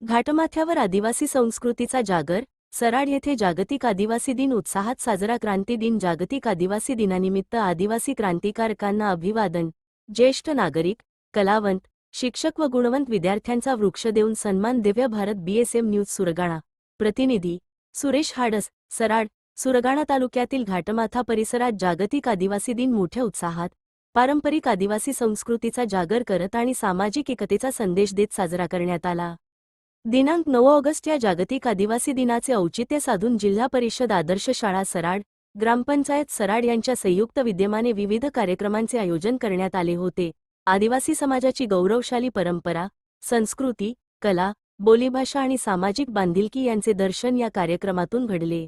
घाटमाथ्यावर आदिवासी संस्कृतीचा जागर, सराड येथे जागतिक आदिवासी दिन उत्साहात साजरा. क्रांती दिन. जागतिक आदिवासी दिनानिमित्त आदिवासी क्रांतिकारकांना अभिवादन. ज्येष्ठ नागरिक, कलावंत, शिक्षक व गुणवंत विद्यार्थ्यांचा वृक्ष देऊन सन्मान. Divya Bharat BSM news Surgana. प्रतिनिधी सुरेश हाडस, सराड. सुरगाणा तालुक्यातील घाटमाथा परिसरात जागतिक आदिवासी दिन मोठ्या उत्साहात, पारंपरिक आदिवासी संस्कृतीचा जागर करत आणि सामाजिक एकतेचा संदेश देत साजरा करण्यात आला. दिनांक 9 ऑगस्ट या जागतिक आदिवासी दिनाचे औचित्य साधून जिल्हा परिषद आदर्श शाळा सराड, ग्रामपंचायत सराड यांच्या संयुक्त विद्यमाने विविध कार्यक्रमांचे आयोजन करण्यात आले होते. आदिवासी समाजाची गौरवशाली परंपरा, संस्कृती, कला, बोलीभाषा आणि सामाजिक बांधिलकी यांचे दर्शन या कार्यक्रमातून घडले.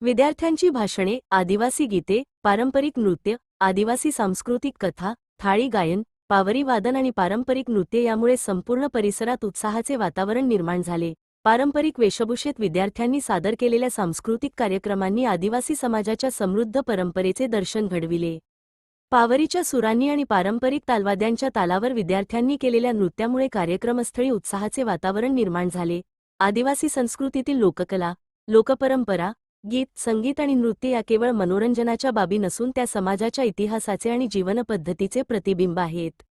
विद्यार्थ्यांची भाषणे, आदिवासी गीते, पारंपरिक नृत्य, आदिवासी सांस्कृतिक कथा, थाळी गायन, पावरी वादन आणि पारंपरिक नृत्य यामुळे संपूर्ण परिसरात उत्साहाचे वातावरण निर्माण झाले. पारंपरिक वेशभूषेत विद्यार्थ्यांनी सादर केलेल्या सांस्कृतिक कार्यक्रमांनी आदिवासी समाजाच्या समृद्ध परंपरेचे दर्शन घडविले. पावरीच्या सुरांनी आणि पारंपरिक तालवाद्यांच्या तालावर विद्यार्थ्यांनी केलेल्या नृत्यामुळे कार्यक्रमस्थळी उत्साहाचे वातावरण निर्माण झाले. आदिवासी संस्कृतीतील लोककला, लोकपरंपरा, गीत, संगीत आणि नृत्य या केवळ मनोरंजनाच्या बाबी नसून त्या समाजाच्या इतिहासाचे आणि जीवनपद्धतीचे प्रतिबिंब आहेत.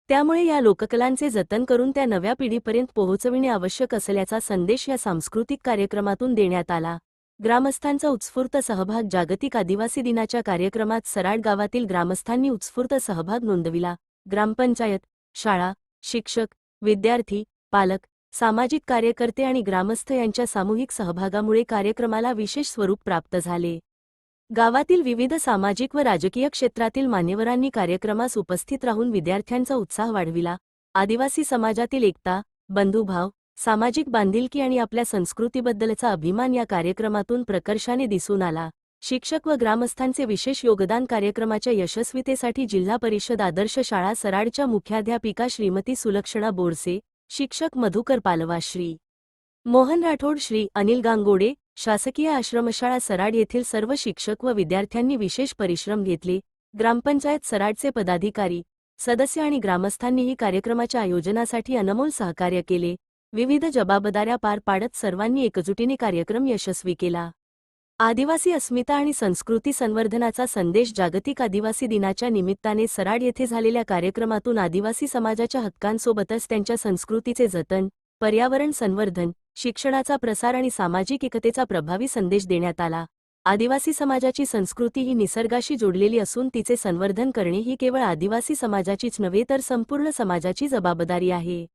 त्यामुळे या लोककलांचे जतन करून त्या नव्या पिढीपर्यंत पोहोचविणे आवश्यक असल्याचा संदेश या सांस्कृतिक कार्यक्रमातून देण्यात आला. ग्रामस्थांचा उत्स्फूर्त सहभाग. जागतिक आदिवासी दिनाच्या कार्यक्रमात सराड गावातील ग्रामस्थांनी उत्स्फूर्त सहभाग नोंदविला. ग्रामपंचायत, शाळा, शिक्षक, विद्यार्थी, पालक, सामाजिक कार्यकर्ते आणि ग्रामस्थ यांच्या सामूहिक सहभागामुळे कार्यक्रमाला विशेष स्वरूप प्राप्त झाले. गावातील विविध सामाजिक व राजकीय क्षेत्रातील मान्यवरांनी कार्यक्रमास उपस्थित राहून विद्यार्थ्यांचा उत्साह वाढविला. आदिवासी समाजातील एकता, बंधुभाव, सामाजिक बांधिलकी आणि आपल्या संस्कृतीबद्दलचा अभिमान या कार्यक्रमातून प्रकर्षाने दिसून आला. शिक्षक व ग्रामस्थांचे विशेष योगदान. कार्यक्रमाच्या यशस्वीतेसाठी जिल्हा परिषद आदर्श शाळा सराडच्या मुख्याध्यापिका श्रीमती सुलक्षणा बोरसे, शिक्षक मधुकर पालवा, श्री मोहन राठोड, श्री अनिल गांगोडे, शासकीय आश्रमशाळा सराड येथील सर्व शिक्षक व विद्यार्थ्यांनी विशेष परिश्रम घेतले. ग्रामपंचायत सराडचे पदाधिकारी, सदस्य आणि ग्रामस्थांनीही कार्यक्रमाच्या आयोजनासाठी अनमोल सहकार्य केले. विविध जबाबदाऱ्या पार पाडत सर्वांनी एकजुटीने कार्यक्रम यशस्वी केला. आदिवासी अस्मिता आणि संस्कृती संवर्धनाचा संदेश. जागतिक आदिवासी दिनाच्या निमित्ताने सराड येथे झालेल्या कार्यक्रमातून आदिवासी समाजाच्या हक्कांसोबतच त्यांच्या संस्कृतीचे जतन, पर्यावरण संवर्धन, शिक्षणाचा प्रसार आणि सामाजिक एकतेचा प्रभावी संदेश देण्यात आला. आदिवासी समाजाची संस्कृती ही निसर्गाशी जोडलेली असून तिचे संवर्धन करणे ही केवळ आदिवासी समाजाचीच नव्हे तर संपूर्ण समाजाची जबाबदारी आहे.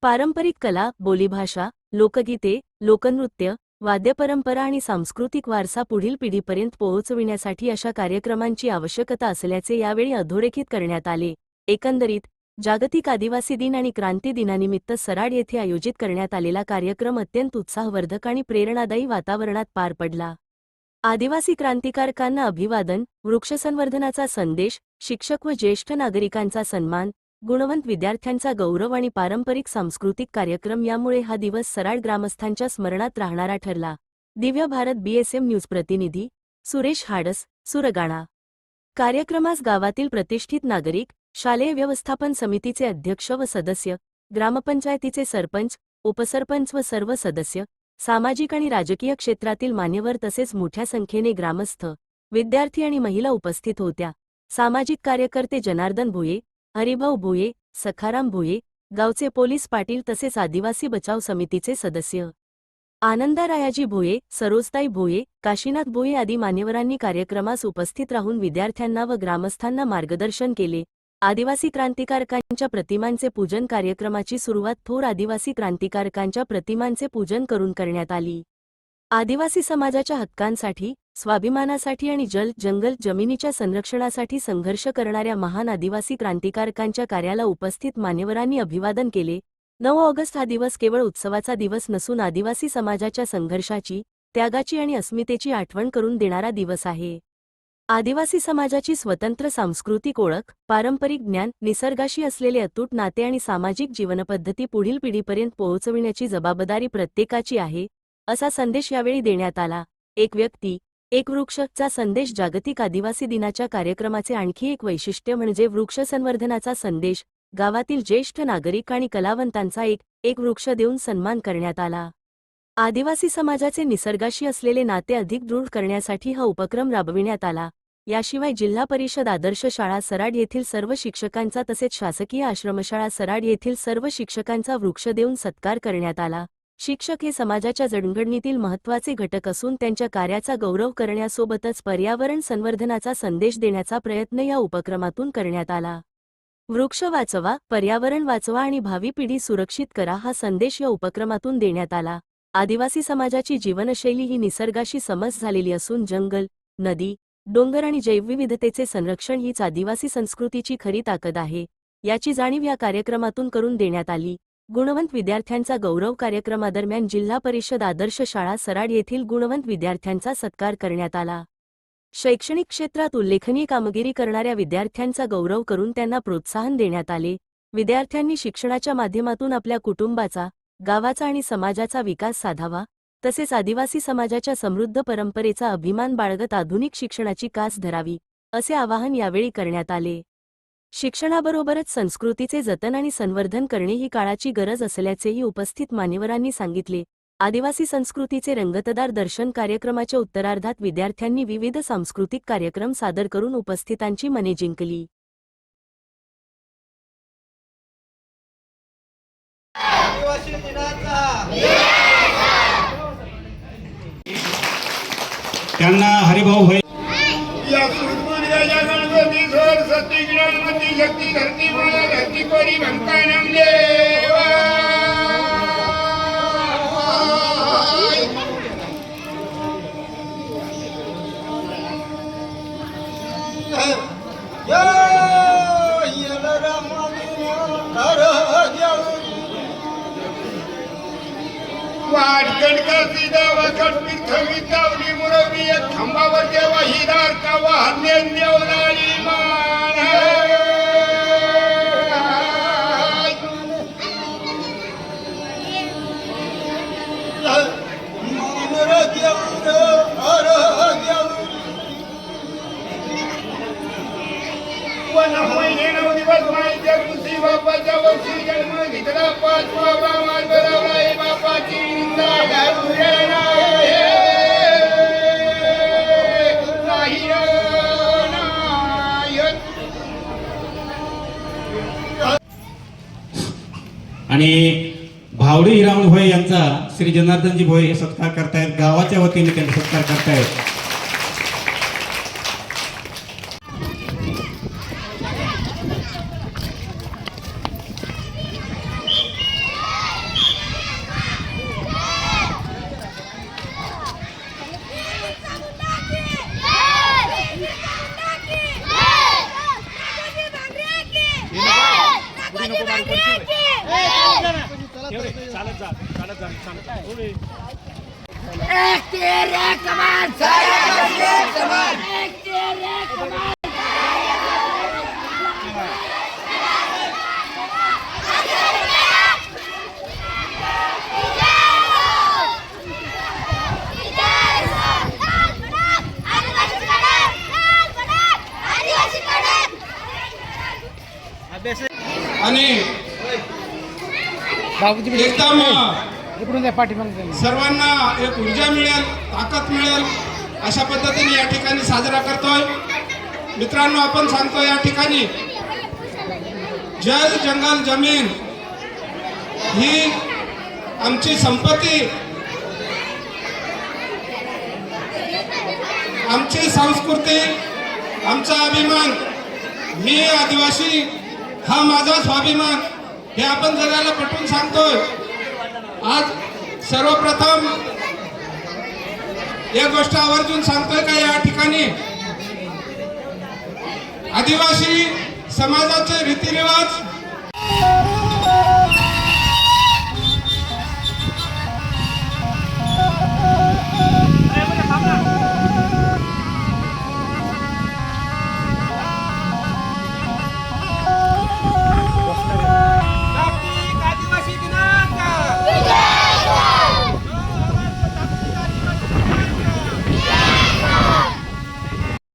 पारंपरिक कला, बोलीभाषा, लोकगीते, लोकनृत्य, वाद्यपरंपरा आणि सांस्कृतिक वारसा पुढील पिढीपर्यंत पोहोचविण्यासाठी अशा कार्यक्रमांची आवश्यकता असल्याचे यावेळी अधोरेखित करण्यात आले. एकंदरीत जागतिक आदिवासी दिन आणि क्रांती दिनानिमित्त सराड येथे आयोजित करण्यात आलेला कार्यक्रम अत्यंत उत्साहवर्धक आणि प्रेरणादायी वातावरणात पार पडला. आदिवासी क्रांतिकारकांना अभिवादन, वृक्षसंवर्धनाचा संदेश, शिक्षक व ज्येष्ठ नागरिकांचा सन्मान, गुणवंत विद्यार्थ्यांचा गौरव आणि पारंपरिक सांस्कृतिक कार्यक्रम यामुळे हा दिवस सराड ग्रामस्थांच्या स्मरणात राहणारा ठरला. दिव्य भारत बीएसएम न्यूज प्रतिनिधी सुरेश हाडस, सुरगाणा. कार्यक्रमास गावातील प्रतिष्ठित नागरिक, शालेय व्यवस्थापन समितीचे अध्यक्ष व सदस्य, ग्रामपंचायतीचे सरपंच, उपसरपंच व सर्व सदस्य, सामाजिक आणि राजकीय क्षेत्रातील मान्यवर तसेच मोठ्या संख्येने ग्रामस्थ, विद्यार्थी आणि महिला उपस्थित होत्या. सामाजिक कार्यकर्ते जनार्दन भोये, हरिभाऊ भोये, सखाराम भोये, गावचे पोलीस पाटील तसेच आदिवासी बचाव समितीचे सदस्य आनंदा रायाजी भोये, सरोजताई भोये, काशीनाथ भोये आदी मान्यवरांनी कार्यक्रमास उपस्थित राहून विद्यार्थ्यांना व ग्रामस्थांना मार्गदर्शन केले. आदिवासी क्रांतिकारकांच्या प्रतिमांचे पूजन. कार्यक्रमाची सुरुवात थोर आदिवासी क्रांतिकारकांच्या प्रतिमांचे पूजन करून करण्यात आली. आदिवासी समाजाच्या हक्कांसाठी, स्वाभिमानासाठी आणि जल, जंगल, जमिनीच्या संरक्षणासाठी संघर्ष करणाऱ्या महान आदिवासी क्रांतिकारकांच्या कार्याला उपस्थित मान्यवरांनी अभिवादन केले. 9 ऑगस्ट हा दिवस केवळ उत्सवाचा दिवस नसून आदिवासी समाजाच्या संघर्षाची, त्यागाची आणि अस्मितेची आठवण करून देणारा दिवस आहे. आदिवासी समाजाची स्वतंत्र सांस्कृतिक ओळख, पारंपरिक ज्ञान, निसर्गाशी असलेले अतूट नाते आणि सामाजिक जीवनपद्धती पुढील पिढीपर्यंत पोहोचविण्याची जबाबदारी प्रत्येकाची आहे, असा संदेश यावेळी देण्यात आला. एक व्यक्ती, एक वृक्ष चा संदेश. जागतिक आदिवासी दिनाच्या कार्यक्रमाचे आणखी एक वैशिष्ट्य म्हणजे वृक्ष संवर्धनाचा संदेश. गावातील ज्येष्ठ नागरिक आणि कलावंतांचा एक वृक्ष देऊन सन्मान करण्यात आला. आदिवासी समाजाचे निसर्गाशी असलेले नाते अधिक दृढ करण्यासाठी हा उपक्रम राबविण्यात आला. याशिवाय जिल्हा परिषद आदर्श शाळा सराड येथील सर्व शिक्षकांचा तसेच शासकीय आश्रमशाळा सराड येथील सर्व शिक्षकांचा वृक्ष देऊन सत्कार करण्यात आला. शिक्षक हे समाजाच्या जडणघडणीतील महत्त्वाचे घटक असून त्यांच्या कार्याचा गौरव करण्यासोबतच पर्यावरण संवर्धनाचा संदेश देण्याचा प्रयत्न या उपक्रमातून करण्यात आला. वृक्ष वाचवा, पर्यावरण वाचवा आणि भावी पिढी सुरक्षित करा हा संदेश या उपक्रमातून देण्यात आला. आदिवासी समाजाची जीवनशैली ही निसर्गाशी समस झालेली असून जंगल, नदी, डोंगर आणि जैवविविधतेचे संरक्षण हीच आदिवासी संस्कृतीची खरी ताकद आहे. याची जाणीव या कार्यक्रमातून करून देण्यात आली. गुणवंत विद्यार्थ्यांचा गौरव कार्यक्रमादरम्यान जिल्हा परिषद आदर्श शाळा सराड येथील गुणवंत विद्यार्थ्यांचा सत्कार करण्यात आला. शैक्षणिक क्षेत्रात उल्लेखनीय कामगिरी करणाऱ्या विद्यार्थ्यांचा गौरव करून त्यांना प्रोत्साहन देण्यात आले. विद्यार्थ्यांनी शिक्षणाच्या माध्यमातून आपल्या कुटुंबाचा, गावाचा आणि समाजाचा विकास साधावा, तसेच आदिवासी समाजाच्या समृद्ध परंपरेचा अभिमान बाळगत आधुनिक शिक्षणाची कास धरावी, असे आवाहन यावेळी करण्यात आले. शिक्षणाबरोबरच संस्कृतीचे जतन आणि संवर्धन करणे ही काळाची गरज असल्याचेही उपस्थित मान्यवरांनी सांगितले. आदिवासी संस्कृतीचे रंगतदार दर्शन कार्यक्रमाच्या उत्तरार्धात विद्यार्थ्यांनी विविध सांस्कृतिक कार्यक्रम सादर करून उपस्थितांची मने जिंकली. त्यांना हरिभाऊ होय या सूर्य गणपती सर सती गणपती शक्ती धरती माया धरती कोरी भक्तानम देवा वाटकणका सीधा वाकट पृथ्वी तावली मुरवली एक खांबावर देवा हिदार का वाहने देवलाली मान वन महिने 9 दिवस माईच्या कुशी बापाच्या वर्षी जन्म घेतला 5वा ब्राह्मण बरावला बापाची निंदा घालूया आणि भावडी हिरामण भोये यांचा श्री जनार्दनजी भोये हे सत्कार करतायत. गावाच्या वतीने त्यांचा सत्कार करतायत. आणि एकदम सर्वांना एक ऊर्जा मिळेल, ताकद मिळेल अशा पद्धतीने या ठिकाणी साजरा करतोय. मित्रांनो, आपण सांगतो या ठिकाणी जल जंगल जमीन ही आमची संपत्ती, आमची संस्कृती, आमचा अभिमान, मी आदिवासी हा माझा स्वाभिमान, हे आपण जगाला पटवून सांगतोय. आज सर्वप्रथम एक गोष्ट आवर्जून सांगतोय का या ठिकाणी आदिवासी समाजाचे रीतिरिवाज